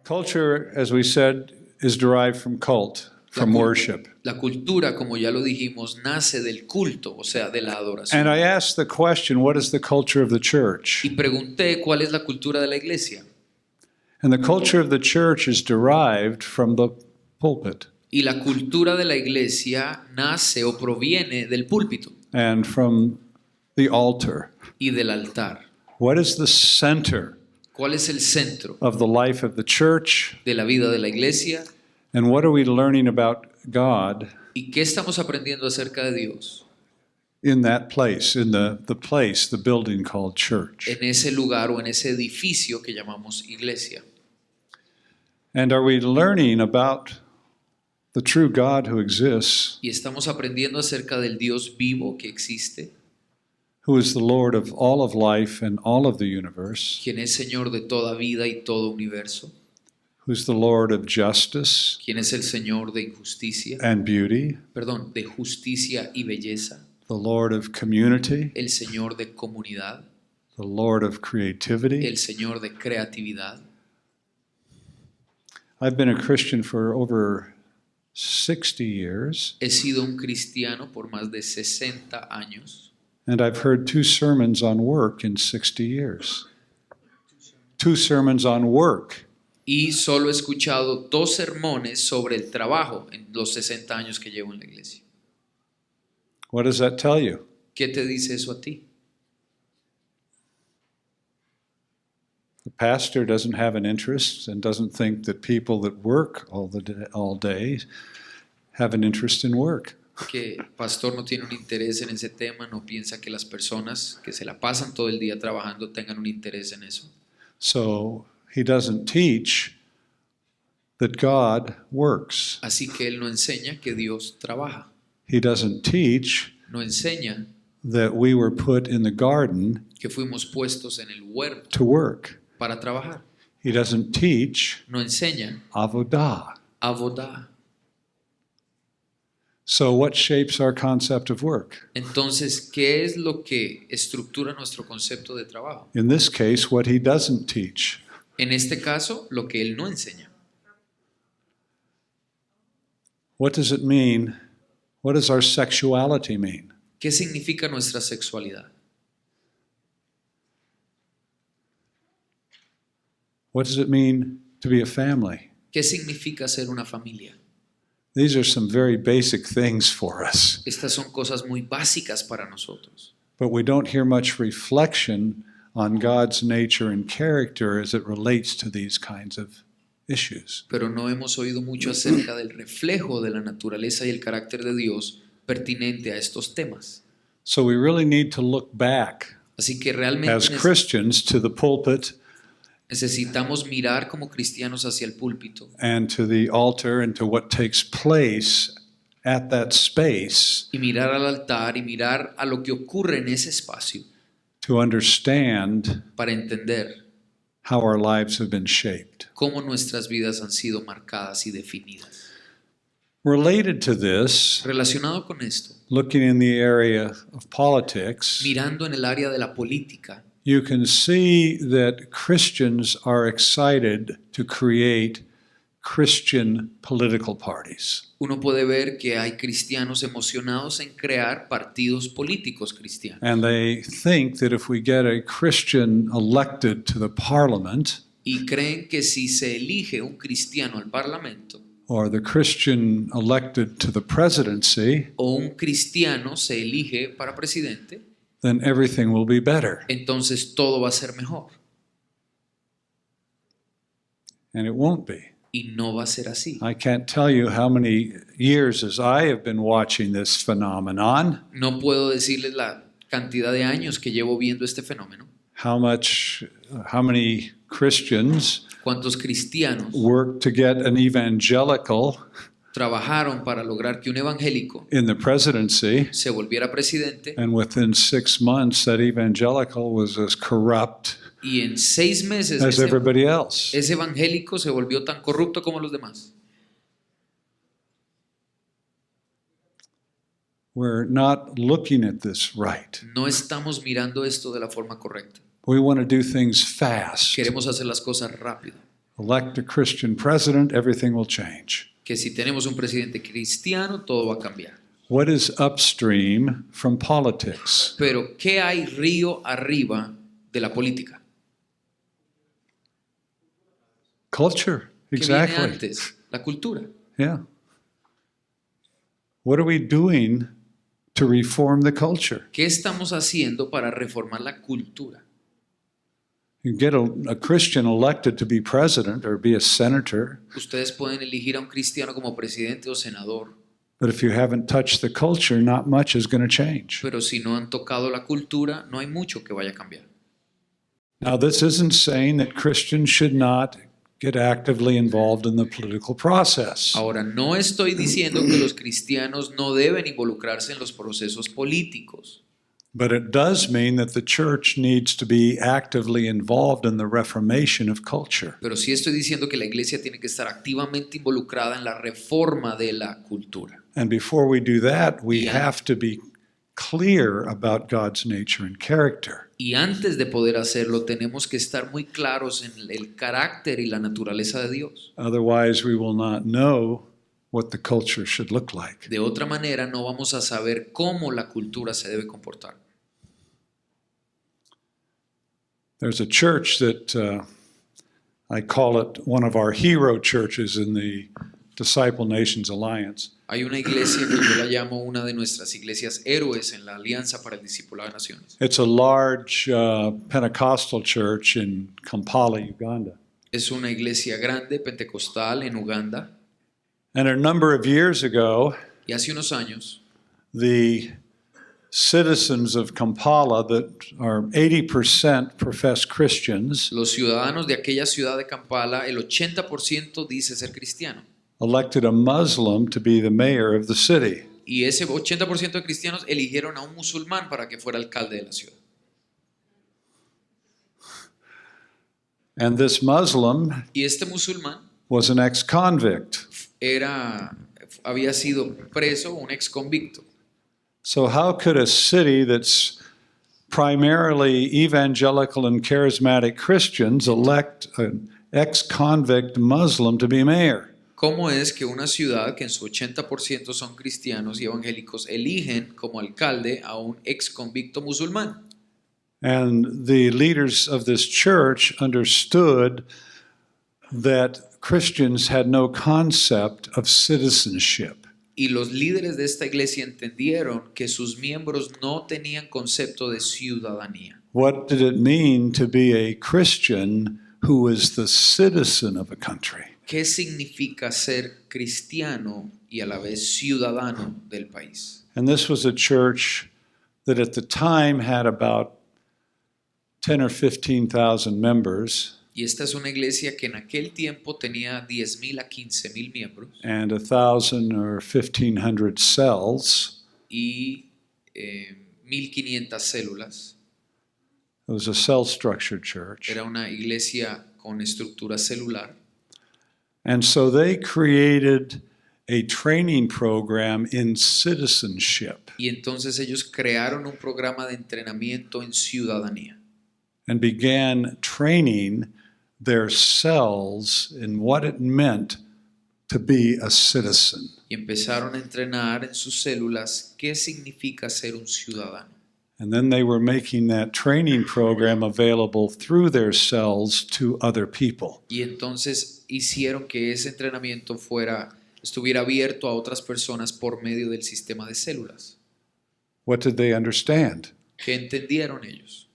Culture, as we said, is derived from cult, from worship. La cultura, como ya lo dijimos, nace del culto, o sea, de la adoración. And I asked the question, what is the culture of the church? Y pregunté cuál es la cultura de la iglesia. And the culture of the church is derived from the pulpit Y la cultura de la iglesia nace o proviene del púlpito and from the altar. y del altar. What is the center ¿Cuál es el centro of the life of the church? de la vida de la iglesia? And what are we learning about God ¿Y qué estamos aprendiendo acerca de Dios in that place, in the place, the building called church? en ese lugar o en ese edificio que llamamos iglesia? And are we learning about the true God who exists, ¿Y estamos aprendiendo acerca del Dios vivo que existe, who is the Lord of all of life and all of the universe, quien es Señor de toda vida y todo universo, who's the Lord of justice quien es el Señor de injusticia, and beauty, de justicia y belleza, the Lord of community, el Señor de comunidad, the Lord of creativity? el Señor de creatividad? I've been a Christian for over 60 years, He sido un cristiano por más de 60 años and I've heard 2 sermons on work in 60 years. 2 sermons on work. y solo he escuchado 2 sermones sobre el trabajo en los 60 años que llevo en la iglesia. What does that tell you? ¿Qué te dice eso a ti? The pastor doesn't have an interest and doesn't think that people that work all day have an interest in work. Que el pastor no tiene un interés en ese tema, no piensa que las personas que se la pasan todo el día trabajando tengan un interés en eso. So he doesn't teach that God works. Así que él no enseña que Dios trabaja. He doesn't teach No enseña that we were put in the garden que fuimos puestos en el huerto to work. para trabajar. He doesn't teach No enseña avodah. avodah. So what shapes our concept of work? Entonces, ¿qué es lo que estructura nuestro concepto de trabajo? In this case, what he doesn't teach. En este caso, lo que él no enseña. What does it mean? What does our sexuality mean? ¿Qué significa nuestra sexualidad? What does it mean to be a family? ¿Qué significa ser una familia? These are some very basic things for us, Estas son cosas muy básicas para nosotros. but we don't hear much reflection on God's nature and character as it relates to these kinds of issues. Pero no hemos oído mucho acerca del reflejo de la naturaleza y el carácter de Dios pertinente a estos temas. So we really need to look back Así que realmente as Christians to the pulpit necesitamos mirar como cristianos hacia el púlpito and to the altar and to what takes place at that space y mirar al altar y mirar a lo que ocurre en ese espacio to understand para entender how our lives have been shaped. cómo nuestras vidas han sido marcadas y definidas. Related to this, Relacionado con esto, looking in the area of politics, mirando en el área de la política, you can see that Christians are excited to create Christian political parties. uno puede ver que hay cristianos emocionados en crear partidos políticos cristianos. And they think that if we get a Christian elected to the parliament, Y creen que si se elige un cristiano al parlamento or the Christian elected to the presidency, o un cristiano se elige para presidente, then everything will be better. entonces todo va a ser mejor. And it won't be. Y no va a ser así. I can't tell you how many years as I have been watching this phenomenon, No puedo decirles la cantidad de años que llevo viendo este fenómeno. how many Christians ¿Cuántos cristianos worked to get an evangelical trabajaron para lograr que un evangélico in the presidency, se volviera presidente and within 6 months that evangelical was as corrupt y en 6 meses as everybody else? ese evangélico se volvió tan corrupto como los demás? We're not looking at this right. No estamos mirando esto de la forma correcta. We want to do things fast. Queremos hacer las cosas rápido. elect a Christian president, everything will change. Que si tenemos un presidente cristiano, todo va a cambiar. What is upstream from politics? Pero, ¿qué hay río arriba de la política? Culture, ¿Qué viene exactly. antes? La cultura. Yeah. What are we doing to reform the culture? ¿Qué estamos haciendo para reformar la cultura? You get a Christian elected to be president or be a senator, Ustedes pueden elegir a un cristiano como presidente o senador, but if you haven't touched the culture, not much is going to change. pero si no han tocado la cultura, no hay mucho que vaya a cambiar. Now, this isn't saying that Christians should not get actively involved in the political process. Ahora, no estoy diciendo que los cristianos no deben involucrarse en los procesos políticos, But it does mean that the church needs to be actively involved in the reformation of culture. pero sí estoy diciendo que la iglesia tiene que estar activamente involucrada en la reforma de la cultura. And before we do that, we Yeah. have to be clear about God's nature and character. Y antes de poder hacerlo, tenemos que estar muy claros en el carácter y la naturaleza de Dios. Otherwise, we will not know what the culture should look like. De otra manera, no vamos a saber cómo la cultura se debe comportar. There's a church that I call it one of our hero churches in the Disciple Nations Alliance. Hay una iglesia que yo la llamo una de nuestras iglesias héroes en la Alianza para el Discipulado de Naciones. It's a large Pentecostal church in Kampala, Uganda. Es una iglesia grande, pentecostal, en Uganda. And a number of years ago, Y hace unos años, the citizens of Kampala that are 80% profess Christians los ciudadanos de aquella ciudad de Kampala, el 80% dice ser cristiano. elected a Muslim to be the mayor of the city. Y ese 80% de cristianos eligieron a un musulmán para que fuera alcalde de la ciudad. And this Muslim Y este musulmán was an ex-convict. había sido preso, un ex convicto. So how could a city that's primarily evangelical and charismatic Christians elect an ex-convict Muslim to be mayor? ¿Cómo es que una ciudad que en su 80% son cristianos y evangélicos eligen como alcalde a un ex convicto musulmán? And the leaders of this church understood that Christians had no concept of citizenship. Y los líderes de esta iglesia entendieron que sus miembros no tenían concepto de ciudadanía. What did it mean to be a Christian who is the citizen of a country? ¿Qué significa ser cristiano y a la vez ciudadano del país? And this was a church that at the time had about 10 or 15,000 members Y esta es una iglesia que en aquel tiempo tenía 10,000 a 15,000 miembros and 1,000 or 1,500 cells. y 1,500 células. It was a cell-structured church. Era una iglesia con estructura celular. And so they created a training program in citizenship Y entonces ellos crearon un programa de entrenamiento en ciudadanía. and began training their cells in what it meant to be a citizen. Y empezaron a entrenar en sus células qué significa ser un ciudadano. And then they were making that training program available through their cells to other people. Y entonces hicieron que ese entrenamiento estuviera abierto a otras personas por medio del sistema de células. What did they understand? ¿Qué entendieron ellos?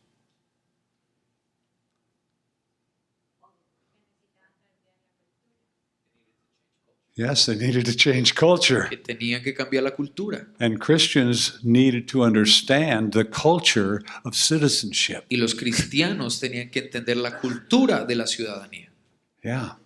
Yes, they needed to change culture. Que tenían que cambiar la cultura. And Christians needed to understand the culture of citizenship. Y los cristianos tenían que entender la cultura de la ciudadanía. Yeah.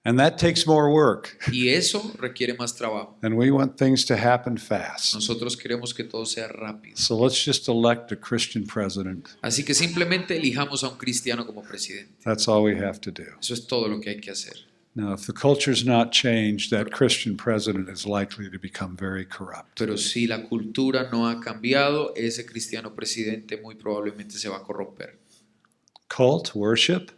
And that takes more work. Y eso requiere más trabajo. And we want things to happen fast. Nosotros queremos que todo sea rápido. So let's just elect a Christian president. Así que simplemente elijamos a un cristiano como presidente. That's all we have to do. Eso es todo lo que hay que hacer. Now, if the culture's not changed, that Christian president is likely to become very corrupt. Pero si la cultura no ha cambiado, ese cristiano presidente muy probablemente se va a corromper. Cult worship,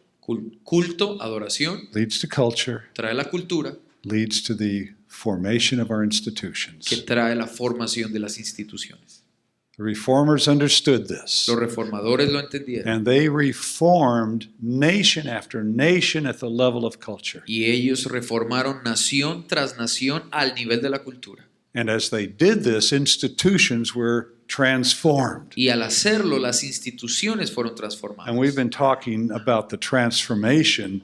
Culto, adoración, leads to culture, trae la cultura, leads to the formation of our que institutions. trae la formación de las instituciones. The reformers understood this, Los reformadores lo entendieron and they reformed nation after nation at the level of culture. y ellos reformaron nación tras nación al nivel de la cultura. And as they did this, institutions were transformed. Y al hacerlo, las instituciones fueron transformadas. And we've been talking about the transformation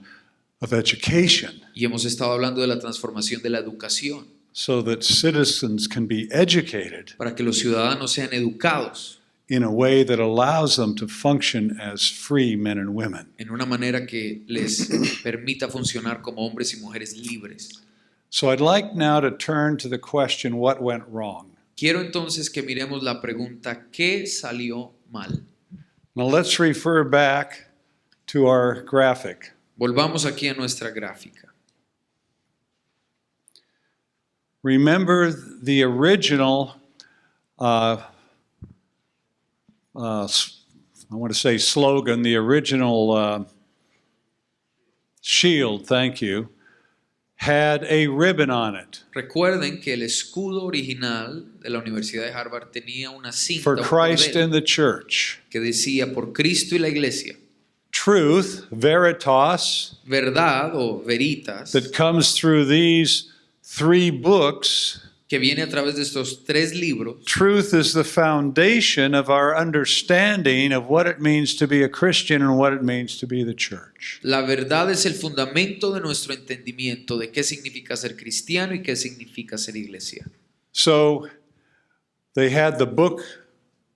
of education Y hemos estado hablando de la transformación de la educación so that citizens can be educated para que los ciudadanos sean educados in a way that allows them to function as free men and women. en una manera que les permita funcionar como hombres y mujeres libres. So I'd like now to turn to the question, what went wrong? Quiero entonces que miremos la pregunta, ¿qué salió mal? Now let's refer back to our graphic. Volvamos aquí a nuestra gráfica. Remember the original, I want to say slogan, the original shield, thank you, had a ribbon on it. Recuerden que el escudo original de la Universidad de Harvard tenía una cinta, For un Christ cordel, and the church. que decía por Cristo y la iglesia. Truth, veritas, Verdad o veritas, that comes through these 3 books. que viene a través de estos 3 libros. Truth is the foundation of our understanding of what it means to be a Christian and what it means to be the church. La verdad es el fundamento de nuestro entendimiento de qué significa ser cristiano y qué significa ser iglesia. So they had the book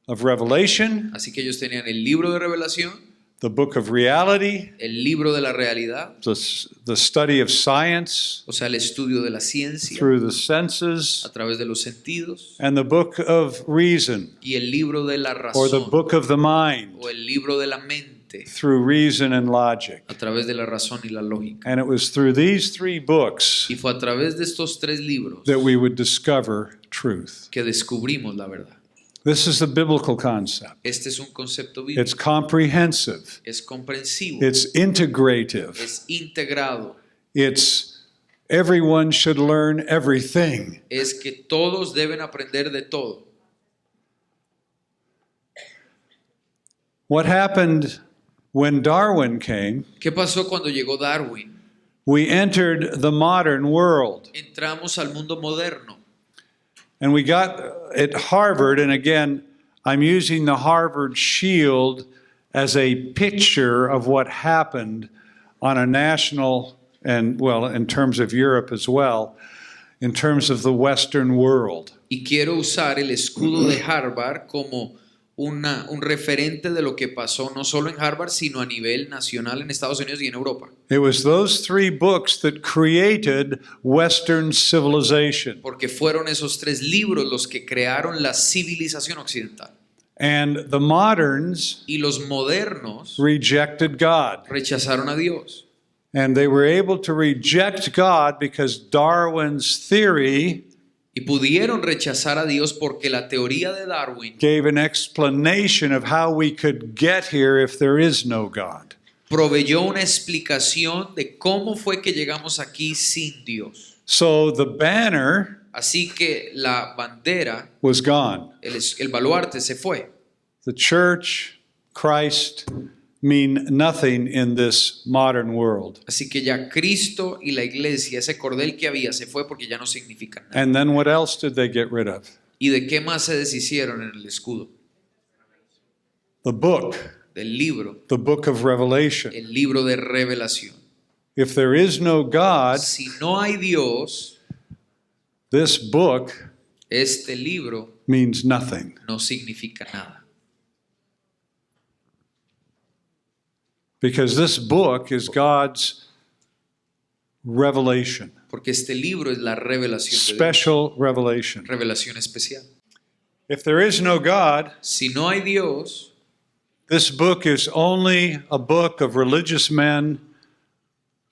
of Revelation, Así que ellos tenían el libro de revelación, the book of reality, el libro de la realidad, the study of science o sea, el estudio de la ciencia through the senses, a través de los sentidos, and the book of reason, y el libro de la or the razón book of the mind o el libro de la mente through reason and logic. a través de la razón y la lógica. And it was through these 3 books Y fue a través de estos 3 libros that we would discover truth. que descubrimos la verdad. This is a biblical concept. Este es un concepto bíblico, It's comprehensive. es comprensivo, It's integrative. es integrado, It's everyone should learn everything. es que todos deben aprender de todo. What happened when Darwin came? ¿Qué pasó cuando llegó Darwin? We entered the modern world. Entramos al mundo moderno. And we got at Harvard, and again, I'm using the Harvard shield as a picture of what happened on a national and, well, in terms of Europe as well, in terms of the Western world. Y quiero usar el escudo de Harvard como un referente de lo que pasó no solo en Harvard, sino a nivel nacional en Estados Unidos y en Europa. It was those 3 books that created Western civilization. Porque fueron esos 3 libros los que crearon la civilización occidental. And the moderns Y los modernos rejected God. rechazaron a Dios. And they were able to reject God because Darwin's theory Y pudieron rechazar a Dios porque la teoría de Darwin gave an explanation of how we could get here if there is no God. proveyó una explicación de cómo fue que llegamos aquí sin Dios. So the banner Así que la bandera, was gone. el baluarte se fue. The church, Christ, mean nothing in this modern world. Así que ya Cristo y la iglesia, ese cordel que había, se fue porque ya no significan nada. And then what else did they get rid of? ¿Y de qué más se deshicieron en el escudo? The book, Del libro, the book of Revelation. el libro de revelación. If there is no God, Si no hay Dios, this book este libro means nothing. no significa nada. Because this book is God's revelation, Porque este libro es la revelación de Dios, special revelation. revelación especial. If there is no God, Si no hay Dios, this book is only a book of religious men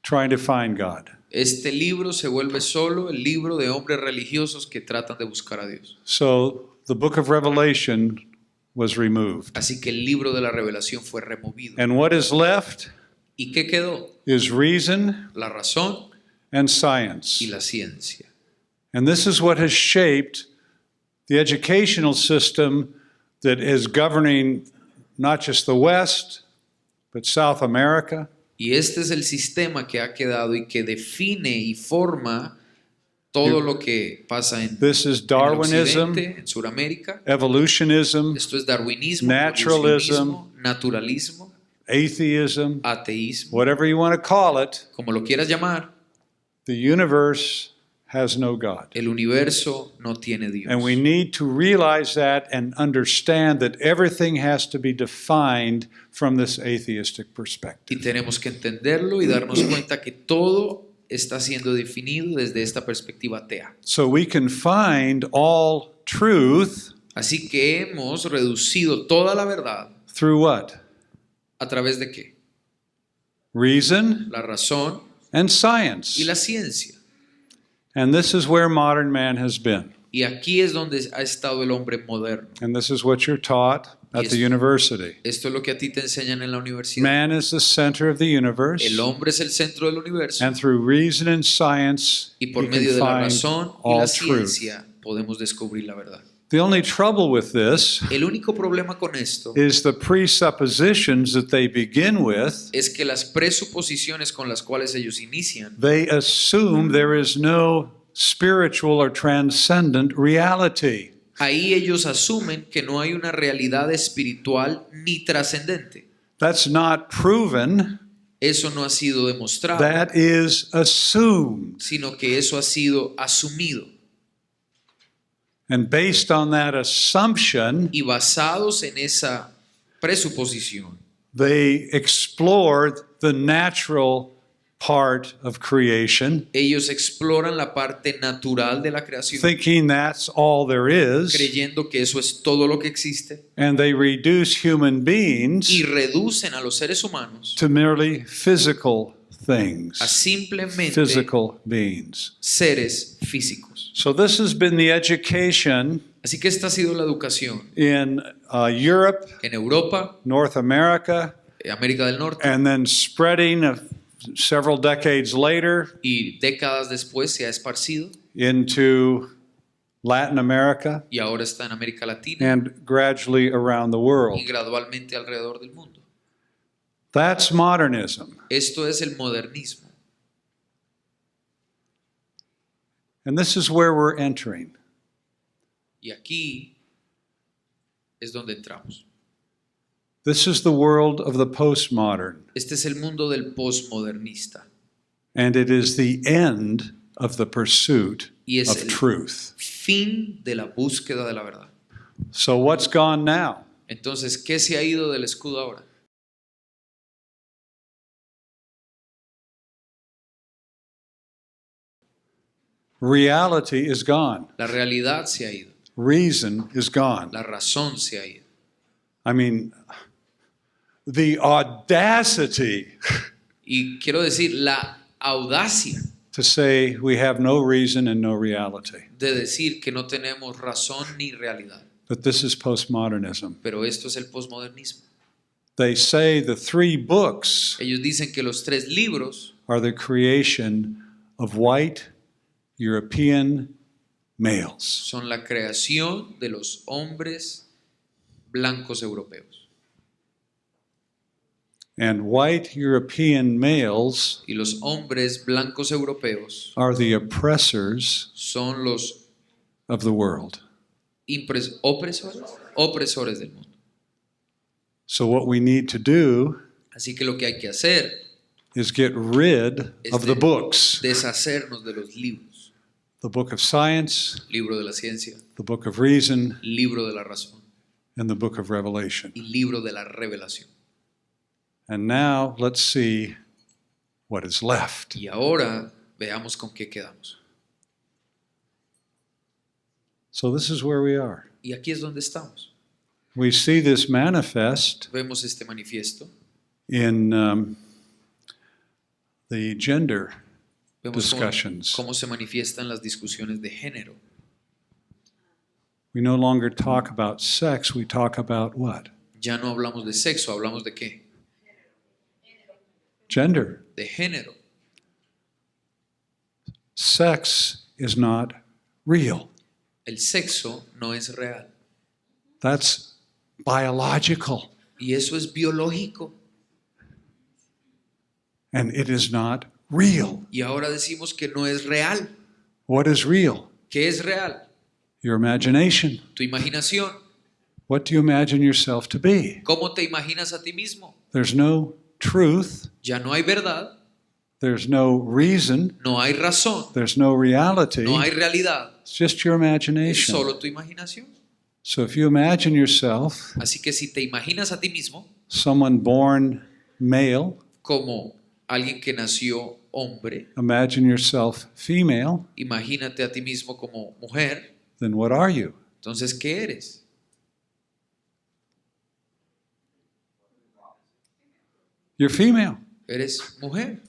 trying to find God. este libro se vuelve solo el libro de hombres religiosos que tratan de buscar a Dios. So the book of Revelation was removed. Así que el libro de la revelación fue removido. And what is left? ¿Y qué quedó? is reason La razón and science. y la ciencia. And this is what has shaped the educational system that is governing not just the West, but South America, Y este es el sistema que ha quedado y que define y forma todo lo que pasa This is en el Darwinism, occidente, en Sudamérica. evolutionism, Esto es darwinismo, naturalism, evolucionismo, naturalismo, atheism, ateísmo, whatever you want to call it. como lo quieras llamar. The universe has no God. El universo no tiene Dios. And we need to realize that and understand that everything has to be defined from this atheistic Y perspective. tenemos que entenderlo y darnos cuenta que todo está siendo definido desde esta perspectiva atea. So we can find all truth Así que hemos reducido toda la verdad through what? a través de qué? Reason La razón and y science. la ciencia. And this is where modern man has been. Y aquí es donde ha estado el hombre moderno. And this is what you're taught at the Yes. university. Esto es lo que a ti te enseñan en la universidad. Man is the center of the universe. El hombre es el centro del universo. And through reason and science, Y por you medio can de la find razón y all la truth. ciencia podemos descubrir la verdad. The only trouble with this El único problema con esto is the presuppositions that they begin with. es que las presuposiciones con las cuales ellos inician, They assume there is no spiritual or transcendent reality. ahí ellos asumen que no hay una realidad espiritual ni trascendente. That's not proven, Eso no ha sido demostrado, that is assumed. sino que eso ha sido asumido. And based on that assumption, Y basados en esa presuposición, they explore the natural part of creation, ellos exploran la parte natural de la creación, thinking that's all there is, creyendo que eso es todo lo que existe, and they reduce human y beings reducen a los seres humanos to merely physical a things, simplemente physical beings. seres físicos. So this has been the education Así que esta ha sido la educación in Europe, en Europa, North America, América del Norte, and then spreading several decades later y décadas después se ha esparcido into Latin America y ahora está en América Latina and gradually around the world. y gradualmente alrededor del mundo. That's modernism. Esto es el modernismo. And this is where we're entering. Y aquí es donde entramos. This is the world of the postmodern, Este es el mundo del postmodernista and it is the end of the pursuit y es of el truth. fin de la búsqueda de la verdad. So what's gone now? Entonces, ¿qué se ha ido del escudo ahora? Reality is gone. La realidad se ha ido. Reason is gone. La razón se ha ido. I mean, the audacity Y quiero decir, la audacia to say we have no reason and no reality. de decir que no tenemos razón ni realidad. But this is postmodernism. Pero esto es el posmodernismo. They say the three books Ellos dicen que los 3 libros are the creation of white European males. son la creación de los hombres blancos europeos. And white European males Y los hombres blancos europeos are the oppressors son los of the world. opresores del mundo. So what we need to do Así que lo que hay que hacer is get rid es of the books. deshacernos de los libros. The book of science, Libro de la ciencia, the book of reason, libro de la razón and the book of Revelation. y libro de la revelación. And now let's see what is left. Y ahora veamos con qué quedamos. So this is where we are. Y aquí es donde estamos. We see this manifest Vemos este manifiesto, in the gender vemos discussions. cómo se manifiestan las discusiones de género. We no longer talk about sex, we talk about what? Ya no hablamos de sexo, hablamos de qué? gender. de género. Sex is not real. El sexo no es real. That's biological. Y eso es biológico. And it is not real. Y ahora decimos que no es real. What is real? ¿Qué es real? Your imagination. Tu imaginación. What do you imagine yourself to be? ¿Cómo te imaginas a ti mismo? There's no truth. Ya no hay verdad, There's no reason. no hay razón, There's no reality. no hay realidad. It's just your Es imagination. solo tu imaginación. So if you imagine yourself Así que si te imaginas a ti mismo someone born male, como alguien que nació hombre, imagine yourself female, imagínate a ti mismo como mujer, then what are you? entonces ¿qué eres? You're female. Eres mujer.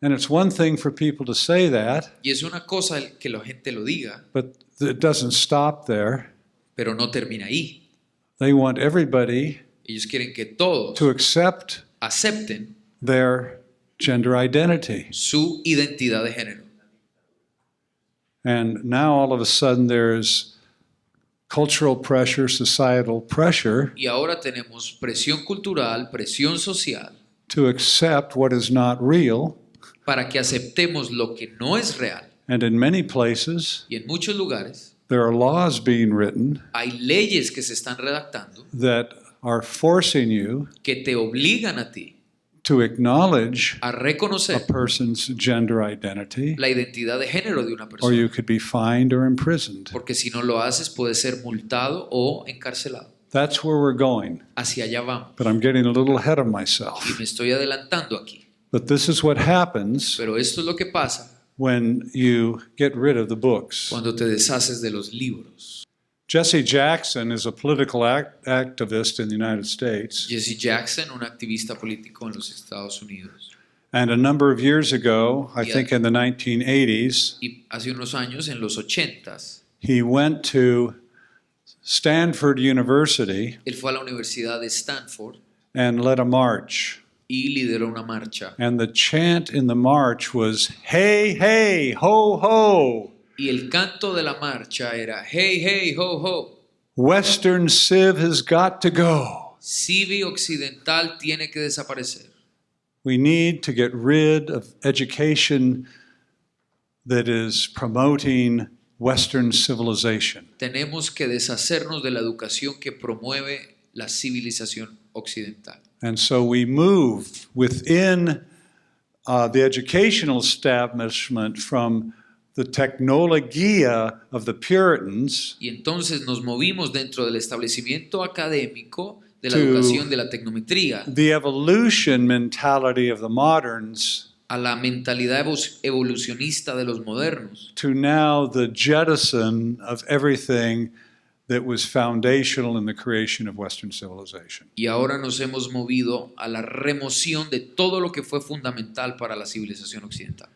And it's one thing for people to say that, Y es una cosa que la gente lo diga, but it doesn't stop there. pero no termina ahí. They want everybody Ellos quieren que todos to accept acepten their gender identity. su identidad de género. And now all of a sudden there's cultural pressure, societal pressure Y ahora tenemos presión cultural, presión social, to accept what is not real. para que aceptemos lo que no es real. And in many places, Y en muchos lugares there are laws being written hay leyes que se están redactando that are forcing you que te obligan a ti to acknowledge a a reconocer person's gender identity, la identidad de género de una or persona. you could be fined or imprisoned. Porque si no lo haces, puedes ser multado o encarcelado. That's where we're going. Hacia allá vamos. But I'm getting a little ahead of Y myself. me estoy adelantando aquí. But this is what happens Pero esto es lo que pasa when you get rid of the books. cuando te deshaces de los libros. Jesse Jackson is a political activist in the United States. Jesse Jackson, un activista político en los Estados Unidos. And a number of years ago, I Yeah. think in the 1980s, Y hace unos años, en los 80s, he went to Stanford University él fue a la Universidad de Stanford and led a march. y lideró una marcha. And the chant in the march was, "Hey, hey, ho, ho, Y el canto de la marcha era hey, hey, ho, ho. Western Civ has got to go. Civi occidental tiene que desaparecer. We need to get rid of education that is promoting Western civilization." Tenemos que deshacernos de la educación que promueve la civilización occidental. And so we move within the educational establishment from the technologia of the Puritans Y entonces nos movimos dentro del establecimiento académico de la To- educación de la tecnometría the evolution mentality of the moderns a la mentalidad evolucionista de los modernos, to now the jettison of everything that was foundational in the creation of Western civilization. y ahora nos hemos movido a la remoción de todo lo que fue fundamental para la civilización occidental.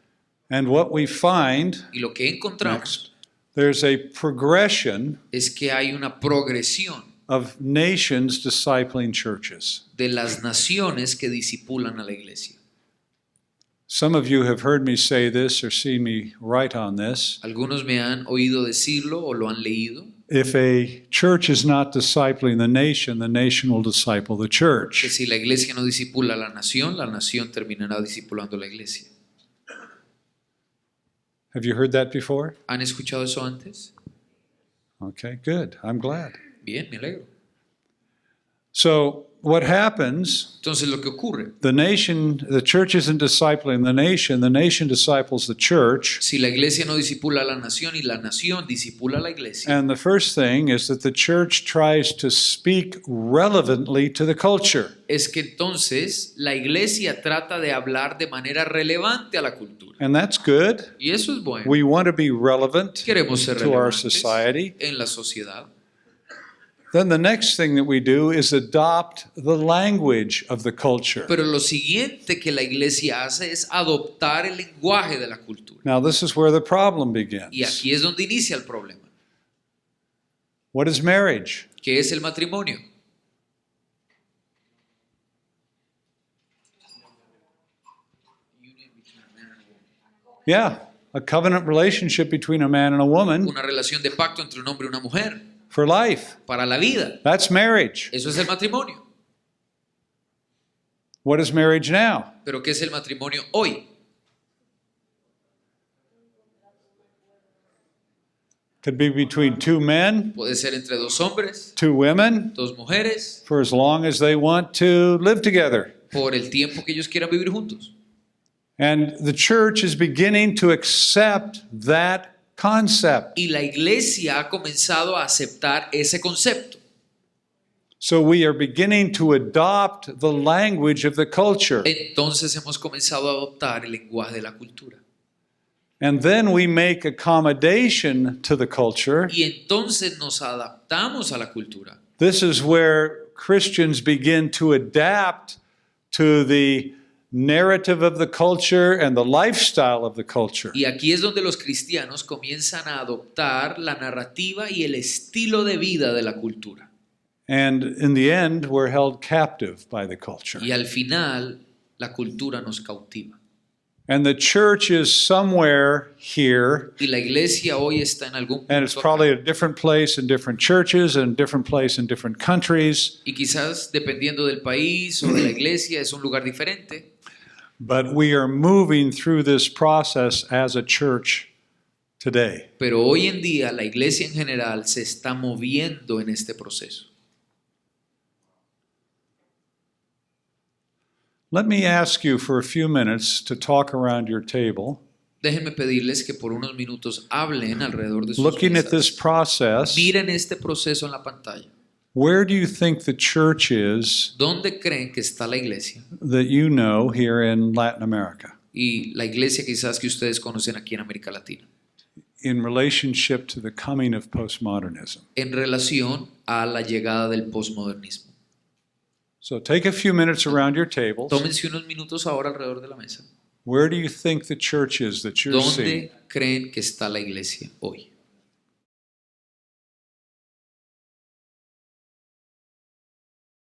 And what we find, Y lo que encontramos next, there's a progression es que hay una progresión of nations discipling churches. de las naciones que disipulan a la iglesia. Some of you have heard me say this or seen me write on this. Algunos me han oído decirlo o lo han leído. If a church is not discipling the nation will disciple the Que church. si la iglesia no disipula a la nación terminará disipulando a la iglesia. Have you heard that before? ¿Han escuchado eso antes? Okay, good. I'm glad. Bien, me alegro. So, what happens, Entonces lo que ocurre, the church isn't discipling the nation disciples the church. si la iglesia no disipula a la nación y la nación disipula a la iglesia, And the first thing is that the church tries to speak relevantly to the culture. es que entonces la iglesia trata de hablar de manera relevante a la cultura. And that's good. Y eso es bueno. We want to be relevant Queremos ser to our relevantes society. en la sociedad. Then the next thing that we do is adopt the language of the culture. Pero lo siguiente que la iglesia hace es adoptar el lenguaje de la cultura. Now, this is where the problem Y begins. aquí es donde inicia el problema. What is marriage? ¿Qué es el matrimonio? Yeah, a covenant relationship between a man and a woman Una relación de pacto entre un hombre y una mujer for life. para la vida. That's marriage. Eso es el matrimonio. What is marriage now? Pero ¿qué es el matrimonio hoy? Could be between two men, Puede ser entre dos hombres, two women, dos mujeres, for as long as they want to live together. por el tiempo que ellos quieran vivir juntos. And the church is beginning to accept that concept. Y la iglesia ha comenzado a aceptar ese concepto. So we are beginning to adopt the language of the culture. Entonces hemos comenzado a adoptar el lenguaje de la cultura. And then we make accommodation to the culture. Y entonces nos adaptamos a la cultura. This is where Christians begin to adapt to the narrative of the culture and the lifestyle of the culture. Y aquí es donde los cristianos comienzan a adoptar la narrativa y el estilo de vida de la cultura. And in the end, we're held captive by the culture. Y al final, la cultura nos cautiva. And the church is somewhere here, Y la iglesia hoy está en algún and it's punto probably acá. a different place in different churches and different place in different countries. Y quizás dependiendo del país o de la iglesia es un lugar diferente. But we are moving through this process as a church today. Pero hoy en día la iglesia en general se está moviendo en este proceso. Let me ask you for a few minutes to talk around your table, Déjenme pedirles que por unos minutos hablen alrededor de sus looking at this mesas. process. Miren este proceso en la pantalla. Where do you think the church is ¿Dónde creen que está la iglesia? that you know here in Latin America Y la iglesia quizás que ustedes conocen aquí en América Latina. in relationship to the coming of postmodernism? En relación a la llegada del posmodernismo. So take a few minutes around your tables. Tómense unos minutos ahora alrededor de la mesa. Where do you think the church is that you're seeing? ¿Dónde creen que está la iglesia hoy?